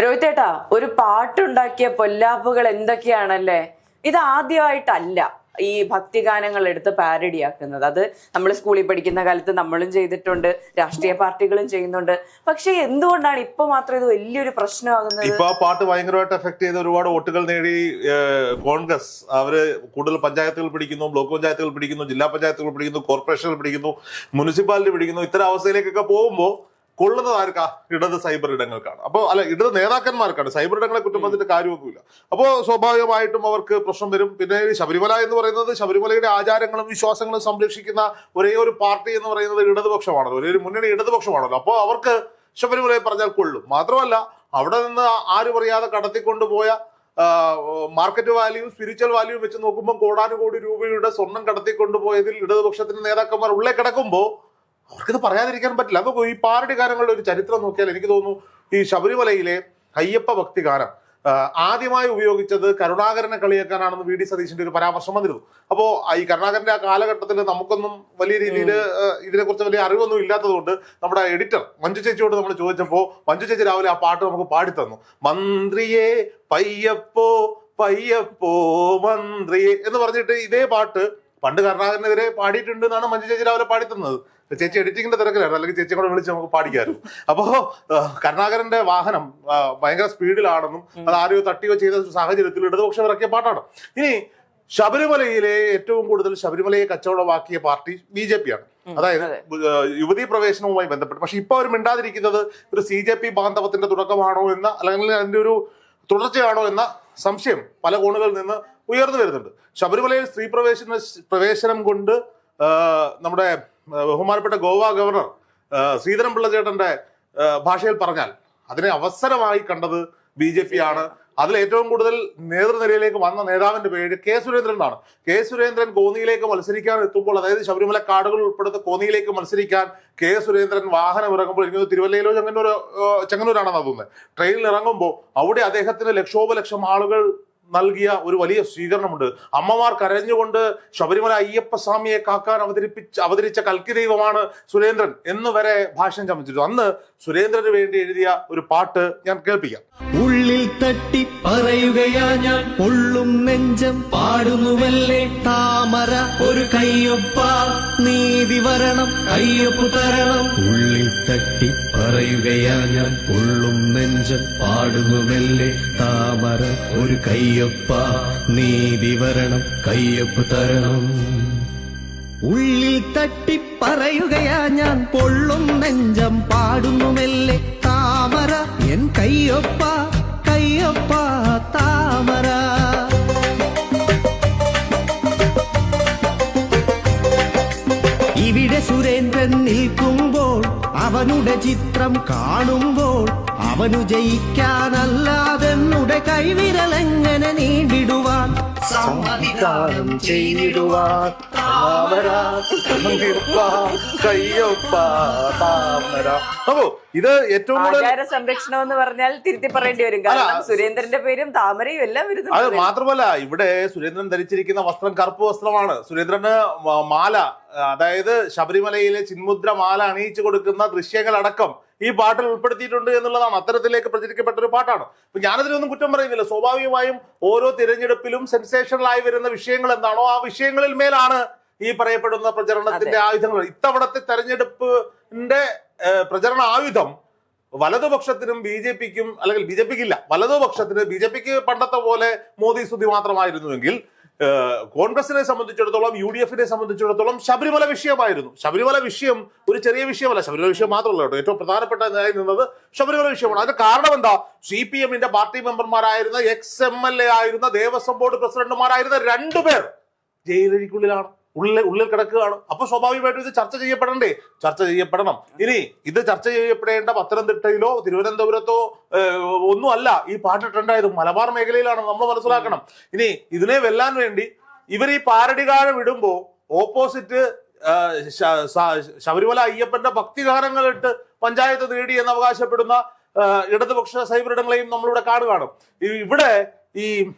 രോഹിത്തേട്ടാ, ഒരു പാട്ടുണ്ടാക്കിയ പൊല്ലാപ്പുകൾ എന്തൊക്കെയാണല്ലേ. ഇത് ആദ്യമായിട്ടല്ല ഈ ഭക്തിഗാനങ്ങൾ എടുത്ത് പാരഡിയാക്കുന്നത്. അത് നമ്മൾ സ്കൂളിൽ പഠിക്കുന്ന കാലത്ത് നമ്മളും ചെയ്തിട്ടുണ്ട്, രാഷ്ട്രീയ പാർട്ടികളും ചെയ്യുന്നുണ്ട്. പക്ഷെ എന്തുകൊണ്ടാണ് ഇപ്പൊ മാത്രം ഇത് വലിയൊരു പ്രശ്നമാകുന്നത്? ഇപ്പൊ ആ പാട്ട് ഭയങ്കരമായിട്ട് എഫക്ട് ചെയ്ത് ഒരുപാട് വോട്ടുകൾ നേടി കോൺഗ്രസ് അവര് കൂടുതൽ പഞ്ചായത്തുകൾ പിടിക്കുന്നു, ബ്ലോക്ക് പഞ്ചായത്തുകൾ പിടിക്കുന്നു, ജില്ലാ പഞ്ചായത്തുകൾ പിടിക്കുന്നു, കോർപ്പറേഷനുകൾ പിടിക്കുന്നു, മുനിസിപ്പാലിറ്റി പിടിക്കുന്നു. ഇത്തരം അവസ്ഥയിലേക്കൊക്കെ പോകുമ്പോൾ കൊള്ളുന്നത് ആർക്കാ? ഇടത് സൈബർ ഇടങ്ങൾക്കാണ്. അപ്പോൾ ഇടത് നേതാക്കന്മാർക്കാണ്. സൈബർ ഇടങ്ങളെ കുറ്റം പറഞ്ഞിട്ട് കാര്യമൊന്നുമില്ല. അപ്പോൾ സ്വാഭാവികമായിട്ടും അവർക്ക് പ്രശ്നം വരും. പിന്നെ ശബരിമല എന്ന് പറയുന്നത് ശബരിമലയുടെ ആചാരങ്ങളും വിശ്വാസങ്ങളും സംരക്ഷിക്കുന്ന ഒരേ ഒരു പാർട്ടി എന്ന് പറയുന്നത് ഇടതുപക്ഷമാണല്ലോ, ഒരേ ഒരു മുന്നണി ഇടതുപക്ഷമാണല്ലോ. അപ്പോൾ അവർക്ക് ശബരിമലയെ പറഞ്ഞാൽ കൊള്ളും. മാത്രമല്ല, അവിടെ നിന്ന് ആരും അറിയാതെ കടത്തിക്കൊണ്ടുപോയ മാർക്കറ്റ് വാല്യൂ, സ്പിരിച്വൽ വാല്യൂ വെച്ച് നോക്കുമ്പോൾ കോടാനുകോടി രൂപയുടെ സ്വർണം കടത്തിക്കൊണ്ടുപോയതിൽ ഇടതുപക്ഷത്തിന്റെ നേതാക്കന്മാർ ഉള്ളേ കിടക്കുമ്പോൾ അവർക്കിത് പറയാതിരിക്കാൻ പറ്റില്ല. അപ്പോൾ ഈ പാരഡി ഗാനങ്ങളുടെ ഒരു ചരിത്രം നോക്കിയാൽ എനിക്ക് തോന്നുന്നു ഈ ശബരിമലയിലെ അയ്യപ്പ ഭക്തി ഗാനം ആദ്യമായി ഉപയോഗിച്ചത് കരുണാകരനെ കളിയാക്കാനാണെന്ന് വി ഡി സതീശന്റെ ഒരു പരാമർശം വന്നിരുന്നു. അപ്പോൾ ഈ കരുണാകരന്റെ ആ കാലഘട്ടത്തിൽ നമുക്കൊന്നും വലിയ രീതിയിൽ ഇതിനെക്കുറിച്ച് വലിയ അറിവൊന്നും ഇല്ലാത്തതുകൊണ്ട് നമ്മുടെ എഡിറ്റർ മഞ്ജു ചേച്ചിയോട് നമ്മൾ ചോദിച്ചപ്പോൾ മഞ്ജു ചേച്ചി രാവിലെ ആ പാട്ട് നമുക്ക് പാടിത്തന്നു. മന്ത്രിയെ പയ്യപ്പോ പയ്യപ്പോ മന്ത്രിയെ എന്ന് പറഞ്ഞിട്ട് ഇതേ പാട്ട് പണ്ട് കരുണാകരനെതിരെ പാടിയിട്ടുണ്ട് എന്നാണ് മഞ്ജു ചേച്ചി രാവിലെ പാടിത്തന്നത്. ചേച്ചി എഡിറ്റിങ്ങിന്റെ തിരക്കിലായിരുന്നു, അല്ലെങ്കിൽ ചേച്ചിയെ കൂടെ വിളിച്ച് നമുക്ക് പാടിക്കായിരുന്നു. അപ്പോ കരുണാകരന്റെ വാഹനം ഭയങ്കര സ്പീഡിലാണെന്നും അത് ആരെയോ തട്ടിയോ ചെയ്ത സാഹചര്യത്തിൽ ഇടതുപക്ഷം ഇറക്കിയ പാട്ടാണ്. ഇനി ശബരിമലയിലെ ഏറ്റവും കൂടുതൽ ശബരിമലയെ കച്ചവടമാക്കിയ പാർട്ടി BJP ആണ്. അതായത് യുവതീ പ്രവേശനവുമായി ബന്ധപ്പെട്ട്. പക്ഷെ ഇപ്പൊ അവർ മിണ്ടാതിരിക്കുന്നത് ഒരു CJP ബാന്ധവത്തിന്റെ തുടക്കമാണോ എന്ന, അല്ലെങ്കിൽ അതിന്റെ ഒരു തുടർച്ചയാണോ എന്ന സംശയം പല കോണുകളിൽ നിന്ന് ഉയർന്നു വരുന്നുണ്ട്. ശബരിമലയിൽ സ്ത്രീ പ്രവേശനം കൊണ്ട് നമ്മുടെ ബഹുമാനപ്പെട്ട ഗോവ ഗവർണർ ശ്രീധരൻപിള്ള ചേട്ടന്റെ ഭാഷയിൽ പറഞ്ഞാൽ അതിനെ അവസരമായി കണ്ടത് BJP ആണ്. അതിൽ ഏറ്റവും കൂടുതൽ നേതൃനിരയിലേക്ക് വന്ന നേതാവിന്റെ പേര് K. സുരേന്ദ്രനാണ്. K. സുരേന്ദ്രൻ കോന്നിയിലേക്ക് മത്സരിക്കാൻ എത്തുമ്പോൾ, അതായത് ശബരിമല കാടുകൾ ഉൾപ്പെടുന്ന കോന്നിയിലേക്ക് മത്സരിക്കാൻ K. സുരേന്ദ്രൻ വാഹനം ഇറങ്ങുമ്പോൾ, എനിക്ക് തിരുവല്ലയിലോ ചെങ്ങന്നൂരാണെന്ന് തോന്നുന്നത്, ട്രെയിനിൽ ഇറങ്ങുമ്പോൾ അവിടെ അദ്ദേഹത്തിന് ലക്ഷോപലക്ഷം ആളുകൾ നൽകിയ ഒരു വലിയ സ്വീകരണമുണ്ട്. അമ്മമാർ കരഞ്ഞുകൊണ്ട് ശബരിമല അയ്യപ്പ സ്വാമിയെ കാക്കാൻ അവതരിച്ച കൽക്കി ദൈവമാണ് സുരേന്ദ്രൻ എന്ന് വരെ ഭാഷണം ചമച്ചിരുന്നു. അന്ന് സുരേന്ദ്രന് വേണ്ടി എഴുതിയ ഒരു പാട്ട് ഞാൻ കേൾപ്പിക്കാം. ഉള്ളിൽ തട്ടി പറയുകയാ ഞാൻ, പൊള്ളും നെഞ്ചം പാടുന്നുവല്ലേ താമര, ഒരു കയ്യൊപ്പ നീതി വരണം, കയ്യൊപ്പ് തരണം. ഉള്ളിൽ തട്ടി പറയുകയാ ഞാൻ, പൊള്ളും നെഞ്ചം പാടുന്നുവല്ലേ താമര, ഒരു കയ്യൊപ്പ നീതി വരണം, കയ്യൊപ്പ് തരണം. ഉള്ളിൽ തട്ടി പറയുകയാ ഞാൻ, പൊള്ളും നെഞ്ചം പാടുന്നുമല്ലേ താമര, എൻ കയ്യൊപ്പ കയ്യൊപ്പ താമര. ഇവിടെ സുരേന്ദ്രൻ നിൽക്കുമ്പോൾ, അവനുടെ ചിത്രം കാണുമ്പോൾ, അവനു ജയിക്കാനല്ലാതെന്നുടെ കൈവിരലെങ്ങനെ നീണ്ടിടുവാൻ, സമ്മതിദാനം ചെയ്തിടുവാൻ അപ്പോ ഇത് ഏറ്റവും ആചാര സംരക്ഷണം എന്ന് പറഞ്ഞാൽ തിരുത്തി പറയേണ്ടി വരും. കാരണം സുരേന്ദ്രന്റെ പേരും താമരയും എല്ലാം വരുന്നു. അത് മാത്രമല്ല, ഇവിടെ സുരേന്ദ്രൻ ധരിച്ചിരിക്കുന്ന വസ്ത്രം കറുപ്പ് വസ്ത്രമാണ്. സുരേന്ദ്രന് മാല, അതായത് ശബരിമലയിലെ ചിന്മുദ്ര മാല അണിയിച്ചു കൊടുക്കുന്ന ദൃശ്യങ്ങളടക്കം ഈ പാട്ടിൽ ഉൾപ്പെടുത്തിയിട്ടുണ്ട് എന്നുള്ളതാണ്. അത്തരത്തിലേക്ക് പ്രചരിക്കപ്പെട്ട ഒരു പാട്ടാണ്. അപ്പൊ ഞാനതിനൊന്നും കുറ്റം പറയുന്നില്ല. സ്വാഭാവികമായും ഓരോ തിരഞ്ഞെടുപ്പിലും സെൻസേഷണലായി വരുന്ന വിഷയങ്ങൾ എന്താണോ ആ വിഷയങ്ങളിൽ മേലാണ് ഈ പറയപ്പെടുന്ന പ്രചരണത്തിന്റെ ആയുധങ്ങൾ. ഇത്തവണത്തെ തെരഞ്ഞെടുപ്പിന്റെ പ്രചരണ ആയുധം വലതുപക്ഷത്തിനും BJPക്കും, അല്ലെങ്കിൽ BJPക്കില്ല, വലതുപക്ഷത്തിന്, BJPക്ക് പണ്ടത്തെ പോലെ മോദി സ്തുതി മാത്രമായിരുന്നുവെങ്കിൽ കോൺഗ്രസിനെ സംബന്ധിച്ചിടത്തോളം, UDFനെ സംബന്ധിച്ചിടത്തോളം ശബരിമല വിഷയമായിരുന്നു. ശബരിമല വിഷയം ഒരു ചെറിയ വിഷയമല്ല. ശബരിമല വിഷയം മാത്രമല്ല കേട്ടോ, ഏറ്റവും പ്രധാനപ്പെട്ടതായി നിന്നത് ശബരിമല വിഷയമാണ്. അതിന്റെ കാരണം എന്താ? CPMന്റെ പാർട്ടി മെമ്പർമാരായിരുന്ന XMLA ആയിരുന്ന ദേവസ്വം ബോർഡ് പ്രസിഡന്റുമാരായിരുന്ന 2 പേർ ജയിലഴിക്കുള്ളിലാണ്, ഉള്ളിൽ കിടക്കുകയാണ്. അപ്പൊ സ്വാഭാവികമായിട്ടും ഇത് ചർച്ച ചെയ്യപ്പെടണ്ടേ? ചർച്ച ചെയ്യപ്പെടണം. ഇനി ഇത് ചർച്ച ചെയ്യപ്പെടേണ്ട പത്തനംതിട്ടയിലോ തിരുവനന്തപുരത്തോ ഒന്നും അല്ല ഈ പാട്ട് ട്രെൻഡായത്, മലബാർ മേഖലയിലാണ്. നമ്മൾ മനസ്സിലാക്കണം. ഇനി ഇതിനെ വെല്ലാൻ വേണ്ടി ഇവർ ഈ പാരഡി ഗാനം ഇടുമ്പോ ഓപ്പോസിറ്റ് ശബരിമല അയ്യപ്പന്റെ ഭക്തിഗാനങ്ങളിട്ട് പഞ്ചായത്ത് നേടി എന്ന് അവകാശപ്പെടുന്ന ഇടതുപക്ഷ സൈബറിടങ്ങളെയും നമ്മളിവിടെ കാണുകയാണ്. ഇവിടെ ഈ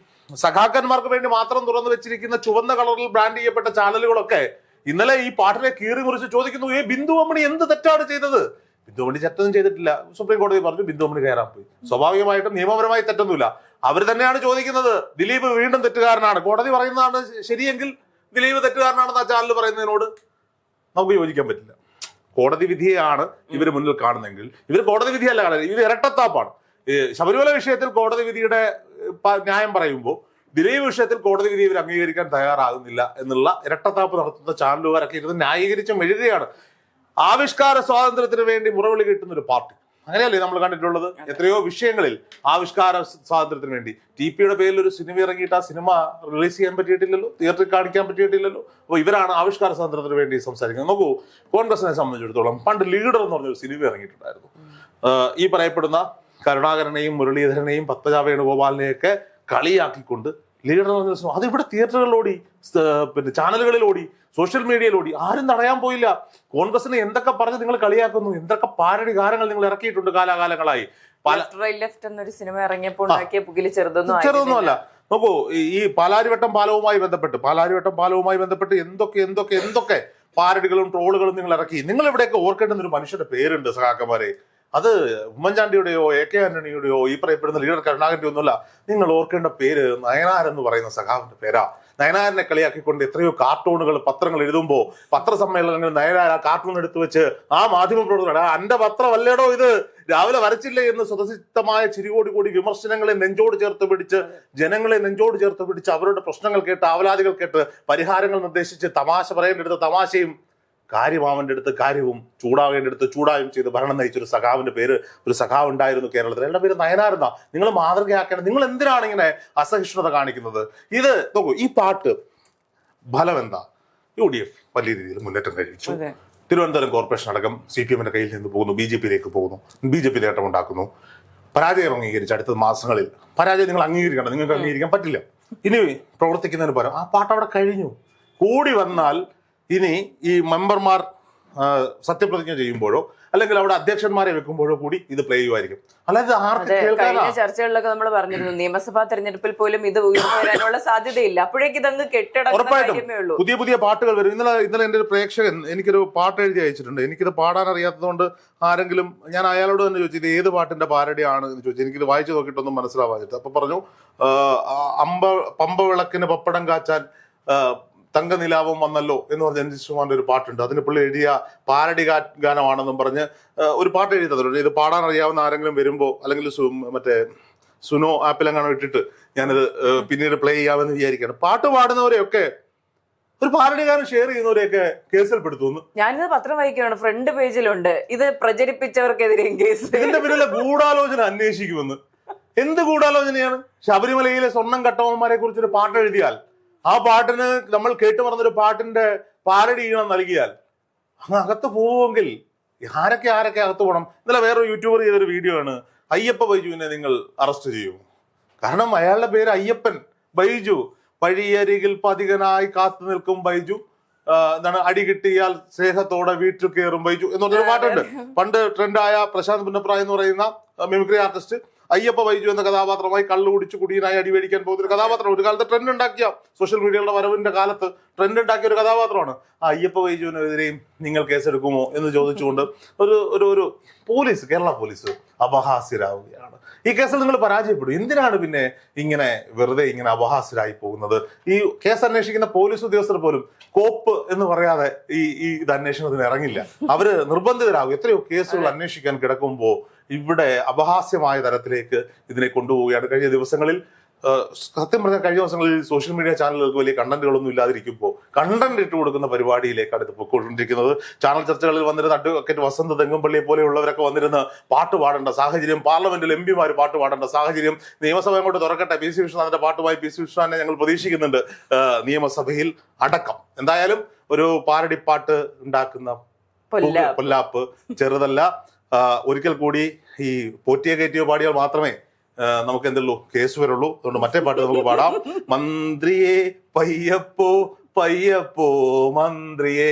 സഖാക്കന്മാർക്ക് വേണ്ടി മാത്രം തുറന്നു വെച്ചിരിക്കുന്ന ചുവന്ന കളറിൽ ബ്രാൻഡ് ചെയ്യപ്പെട്ട ചാനലുകളൊക്കെ ഇന്നലെ ഈ പാട്ടിനെ കീറി മുറിച്ച് ചോദിക്കുന്നു, ബിന്ദു അമ്മണി എന്ത് തെറ്റാണ് ചെയ്തത്? ബിന്ദുമണി തെറ്റൊന്നും ചെയ്തിട്ടില്ല. സുപ്രീം കോടതി പറഞ്ഞു ബിന്ദുമണി കയറാൻ പോയി. സ്വാഭാവികമായിട്ടും നിയമപരമായി തെറ്റൊന്നുമില്ല. അവർ തന്നെയാണ് ചോദിക്കുന്നത് ദിലീപ് വീണ്ടും തെറ്റുകാരനാണ്. കോടതി പറയുന്നതാണ് ശരിയെങ്കിൽ ദിലീപ് തെറ്റുകാരനാണെന്ന് ആ ചാനൽ പറയുന്നതിനോട് നമുക്ക് യോജിക്കാൻ പറ്റില്ല. കോടതി വിധിയെയാണ് ഇവർ മുന്നിൽ കാണുന്നതെങ്കിൽ ഇവർ കോടതി വിധിയല്ല കാണുന്നത്, ഇത് ഇരട്ടത്താപ്പാണ്. ശബരിമല വിഷയത്തിൽ കോടതി വിധിയുടെ ന്യായം പറയുമ്പോൾ ദിലീപ് വിഷയത്തിൽ കോടതി വിധി ഇവർ അംഗീകരിക്കാൻ തയ്യാറാകുന്നില്ല എന്നുള്ള ഇരട്ടത്താപ്പ് നടത്തുന്ന ചാനലുകാരൊക്കെ ഇരുന്ന് ന്യായീകരിച്ച് മെഴുകുകയാണ്. ആവിഷ്കാര സ്വാതന്ത്ര്യത്തിന് വേണ്ടി മുറവിളി കിട്ടുന്ന ഒരു പാർട്ടി, അങ്ങനെയല്ലേ നമ്മൾ കണ്ടിട്ടുള്ളത് എത്രയോ വിഷയങ്ങളിൽ. ആവിഷ്കാര സ്വാതന്ത്ര്യത്തിന് വേണ്ടി TPയുടെ പേരിൽ ഒരു സിനിമ ഇറങ്ങിയിട്ട് ആ സിനിമ റിലീസ് ചെയ്യാൻ പറ്റിയിട്ടില്ലല്ലോ, തിയേറ്ററിൽ കാണിക്കാൻ പറ്റിയിട്ടില്ലല്ലോ. അപ്പോൾ ഇവരാണ് ആവിഷ്കാര സ്വാതന്ത്ര്യത്തിന് വേണ്ടി സംസാരിക്കുന്നത്. നോക്കൂ, കോൺഗ്രസിനെ സംബന്ധിച്ചിടത്തോളം പണ്ട് ലീഡർ എന്ന് പറഞ്ഞൊരു സിനിമ ഇറങ്ങിയിട്ടുണ്ടായിരുന്നു. ഈ പറയപ്പെടുന്ന കരുണാകരനെയും മുരളീധരനെയും പത്മജ വേണുഗോപാലിനെയൊക്കെ കളിയാക്കിക്കൊണ്ട് ലീഡർ എന്ന് പറഞ്ഞ സിനിമ അത് ഇവിടെ തിയേറ്ററുകളിലോടി, പിന്നെ ചാനലുകളിലോടി, സോഷ്യൽ മീഡിയയിലോടി. ആരും തടയാൻ പോയില്ല. കോൺഗ്രസിനെ എന്തൊക്കെ പറഞ്ഞ് നിങ്ങൾ കളിയാക്കുന്നു, എന്തൊക്കെ പാരടി ഗാനങ്ങൾ നിങ്ങൾ ഇറക്കിയിട്ടുണ്ട് കാലാകാലങ്ങളായി. എന്നൊരു സിനിമ ഇറങ്ങിയപ്പോൾ ചെറുതൊന്നുമല്ല. നോക്കൂ, ഈ പാലാരിവട്ടം പാലവുമായി ബന്ധപ്പെട്ട് എന്തൊക്കെ പാരടികളും ട്രോളുകളും നിങ്ങൾ ഇറക്കി. നിങ്ങൾ ഇവിടെയൊക്കെ ഓർക്കേണ്ടുന്ന ഒരു മനുഷ്യന്റെ പേരുണ്ട് സഖാക്കന്മാരെ. അത് ഉമ്മൻചാണ്ടിയുടെയോ AK ആന്റണിയുടെയോ ഈ പറയപ്പെടുന്ന ലീഡർ കരുണാകരന്റെ ഒന്നുമല്ല. നിങ്ങൾ ഓർക്കേണ്ട പേര് നയനാർ എന്ന് പറയുന്ന സഖാവിന്റെ പേരാ. നയനാരിനെ കളിയാക്കിക്കൊണ്ട് എത്രയോ കാർട്ടൂണുകൾ പത്രങ്ങൾ എഴുതുമ്പോൾ പത്രസമ്മേളനങ്ങളിൽ നയനാർ ആ കാർട്ടൂൺ എടുത്തു വെച്ച് ആ മാധ്യമ പ്രവർത്തകർ അന്റെ പത്രമല്ലേടോ ഇത് രാവിലെ വരച്ചില്ലേ എന്ന് സ്വതസിദ്ധമായ ചിരികോടി വിമർശനങ്ങളെ നെഞ്ചോട് ചേർത്ത് പിടിച്ച്, ജനങ്ങളെ നെഞ്ചോട് ചേർത്ത് പിടിച്ച് അവരുടെ പ്രശ്നങ്ങൾ കേട്ട്, ആവലാതികൾ കേട്ട് പരിഹാരങ്ങൾ നിർദ്ദേശിച്ച്, തമാശ പറയേണ്ടടുത്ത് തമാശയും കാര്യമാവേണ്ട അടുത്ത് കാര്യവും ചൂടാവേണ്ട അടുത്ത് ചൂടായും ചെയ്ത് ഭരണം നയിച്ചൊരു സഖാവിന്റെ പേര്, ഒരു സഖാവ് ഉണ്ടായിരുന്നു കേരളത്തിൽ. അയാളുടെ പേര് നയനാരെന്നാ. നിങ്ങൾ മാതൃകയാക്കേണ്ട. നിങ്ങൾ എന്തിനാണ് ഇങ്ങനെ അസഹിഷ്ണുത കാണിക്കുന്നത്? ഇത് നോക്കൂ, ഈ പാട്ട് ഫലം എന്താ? UDF വലിയ രീതിയിൽ മുന്നേറ്റം കഴിച്ചു. തിരുവനന്തപുരം കോർപ്പറേഷൻ അടക്കം CPMന്റെ കയ്യിൽ നിന്ന് പോകുന്നു, BJPയിലേക്ക് പോകുന്നു, BJP നേട്ടം ഉണ്ടാക്കുന്നു. പരാജയം അംഗീകരിച്ച് അടുത്ത മാസങ്ങളിൽ പരാജയം നിങ്ങൾ അംഗീകരിക്കണം. നിങ്ങൾക്ക് അംഗീകരിക്കാൻ പറ്റില്ല. ഇനി പ്രവർത്തിക്കുന്നതിന് പകരം ആ പാട്ട് അവിടെ കഴിഞ്ഞു. കൂടി വന്നാൽ ഇനി ഈ മെമ്പർമാർ സത്യപ്രതിജ്ഞ ചെയ്യുമ്പോഴോ അല്ലെങ്കിൽ അവിടെ അധ്യക്ഷന്മാരെ വെക്കുമ്പോഴോ കൂടി ഇത് പ്ലേ ചെയ്യുമായിരിക്കും. അല്ലാതെ കഴിഞ്ഞ ചർച്ചകളിലൊക്കെ നമ്മൾ പറഞ്ഞിരുന്നു നിയമസഭാ തെരഞ്ഞെടുപ്പിൽ പോലും ഇത് ഉയർന്നു വരാനുള്ള സാധ്യതയില്ല. അപ്പോഴേക്ക് ഇതങ്ങ് കെട്ടടങ്ങും. പുതിയ പാട്ടുകൾ വരും. ഇന്നലെ എൻ്റെ ഒരു പ്രേക്ഷകൻ എനിക്കൊരു പാട്ട് എഴുതി അയച്ചിട്ടുണ്ട്. എനിക്കിത് പാടാൻ അറിയാത്തതുകൊണ്ട് ആരെങ്കിലും, ഞാൻ അയാളോട് തന്നെ ചോദിച്ചു ഇത് ഏത് പാട്ടിന്റെ പാരഡിയാണ് എന്ന് ചോദിച്ചു. എനിക്കിത് വായിച്ചു നോക്കിയിട്ടൊന്നും മനസ്സിലാവാഞ്ഞിട്ട്. അപ്പൊ പറഞ്ഞു പമ്പ വിളക്കിന് പപ്പടം കാച്ചാൻ തങ്കനിലാവും വന്നല്ലോ എന്ന് പറഞ്ഞ എൻ ശ്രീമാന്റെ ഒരു പാട്ടുണ്ട്. അതിന് പുള്ളി എഴുതിയ പാരഡി ഗാനമാണെന്നും പറഞ്ഞ് ഒരു പാട്ട് എഴുതി തന്നിട്ടുണ്ട്. ഇത് പാടാൻ അറിയാവുന്ന ആരെങ്കിലും വരുമ്പോ അല്ലെങ്കിൽ മറ്റേ സുനോ ആപ്പിലെങ്ങാനോ ഇട്ടിട്ട് ഞാനിത് പിന്നീട് പ്ലേ ചെയ്യാമെന്ന് വിചാരിക്കുകയാണ്. പാട്ട് പാടുന്നവരെയൊക്കെ, ഒരു പാരഡി ഗാനം ഷെയർ ചെയ്യുന്നവരെയൊക്കെ കേസിൽപ്പെടുത്തുന്നു. ഞാനിത് പത്രം വായിക്കുകയാണ്, ഫ്രണ്ട് പേജിലുണ്ട് ഇത് പ്രചരിപ്പിച്ചവർക്കെതിരെയും കേസ്. ഇതിന്റെ പിന്നിലെ ഗൂഢാലോചന അന്വേഷിക്കുമെന്ന്. എന്ത് ഗൂഢാലോചനയാണ്? ശബരിമലയിലെ സ്വർണം കട്ടവന്മാരെ കുറിച്ചൊരു പാട്ട് എഴുതിയാൽ ആ പാട്ടിന് നമ്മൾ കേട്ടു പറഞ്ഞൊരു പാട്ടിന്റെ പാരഡി ഈണം നൽകിയാൽ അങ്ങ് അകത്ത് പോവുമെങ്കിൽ ആരൊക്കെ അകത്ത് പോകണം? ഇന്നലെ വേറൊരു യൂട്യൂബർ ചെയ്തൊരു വീഡിയോ ആണ്, അയ്യപ്പ ബൈജുവിനെ നിങ്ങൾ അറസ്റ്റ് ചെയ്യും. കാരണം അയാളുടെ പേര് അയ്യപ്പൻ ബൈജു. വഴിയരികിൽ പതികനായി കാത്തു നിൽക്കും ബൈജു, എന്താണ് അടി കിട്ടിയാൽ സ്നേഹത്തോടെ വീട്ടിൽ കയറും ബൈജു എന്ന് പറഞ്ഞൊരു പാട്ടുണ്ട്. പണ്ട് ട്രെൻഡായ പ്രശാന്ത് പുന്നപ്ര എന്ന് പറയുന്ന മിമിക്രി ആർട്ടിസ്റ്റ് അയ്യപ്പ ബൈജു എന്ന കഥാപാത്രമായി കള്ളു കുടിച്ച് കുടിയനായി അടിവേടിക്കാൻ പോകുന്ന ഒരു കഥാപാത്രം. ഒരു കാലത്ത് ട്രെൻഡ് ഉണ്ടാക്കിയ, സോഷ്യൽ മീഡിയയുടെ വരവിന്റെ കാലത്ത് ട്രെൻഡ് ഉണ്ടാക്കിയ ഒരു കഥാപാത്രമാണ്. ആ അയ്യപ്പ ബൈജുവിനെതിരെയും നിങ്ങൾ കേസെടുക്കുമോ എന്ന് ചോദിച്ചുകൊണ്ട് ഒരു പോലീസ്, കേരള പോലീസ് അപഹാസ്യരാവുകയാണ്. ഈ കേസിൽ നിങ്ങൾ പരാജയപ്പെടും. എന്തിനാണ് പിന്നെ ഇങ്ങനെ വെറുതെ ഇങ്ങനെ അപഹാസ്യരായി പോകുന്നത്? ഈ കേസ് അന്വേഷിക്കുന്ന പോലീസ് ഉദ്യോഗസ്ഥർ പോലും കോപ്പ് എന്ന് പറയാതെ ഇത് അന്വേഷണത്തിന് ഇറങ്ങില്ല. അവര് നിർബന്ധിതരാകും. എത്രയോ കേസുകൾ അന്വേഷിക്കാൻ കിടക്കുമ്പോ ഇവിടെ അപഹാസ്യമായ തരത്തിലേക്ക് ഇതിനെ കൊണ്ടുപോവുകയാണ്. കഴിഞ്ഞ ദിവസങ്ങളിൽ, സത്യം പറഞ്ഞാൽ കഴിഞ്ഞ ദിവസങ്ങളിൽ സോഷ്യൽ മീഡിയ ചാനലുകൾക്ക് വലിയ കണ്ടന്റുകളൊന്നും ഇല്ലാതിരിക്കുമ്പോൾ കണ്ടന്റ് ഇട്ട് കൊടുക്കുന്ന പരിപാടിയിലേക്കാണ് ഇത് പോയിക്കൊണ്ടിരിക്കുന്നത്. ചാനൽ ചർച്ചകളിൽ വന്നിരുന്ന അഡ്വക്കേറ്റ് വസന്ത് തെങ്ങുംപള്ളിയെ പോലെയുള്ളവരൊക്കെ വന്നിരുന്ന് പാട്ട് പാടേണ്ട സാഹചര്യം, പാർലമെന്റിൽ MPമാർ പാട്ട് പാടേണ്ട സാഹചര്യം, നിയമസഭ അങ്ങോട്ട് തുറക്കട്ടെ, PC വിശ്വനാഥിന്റെ പാട്ടുമായി PC വിശ്വനാഥിനെ ഞങ്ങൾ പ്രതീക്ഷിക്കുന്നുണ്ട് നിയമസഭയിൽ അടക്കം. എന്തായാലും ഒരു പാരടിപ്പാട്ട് ഉണ്ടാക്കുന്ന പൊല്ലാപ്പ് ചെറുതല്ല. ഒരിക്കൽ കൂടി ഈ പോറ്റിയെ കയറ്റിയോ പാടിയാൽ മാത്രമേ നമുക്ക് എന്തുള്ളൂ, കേസ് വരുള്ളൂ. അതുകൊണ്ട് മറ്റേ പാട്ട് നമുക്ക് പാടാം. മന്ത്രിയെ പയ്യപ്പോ പയ്യപ്പോ മന്ത്രിയെ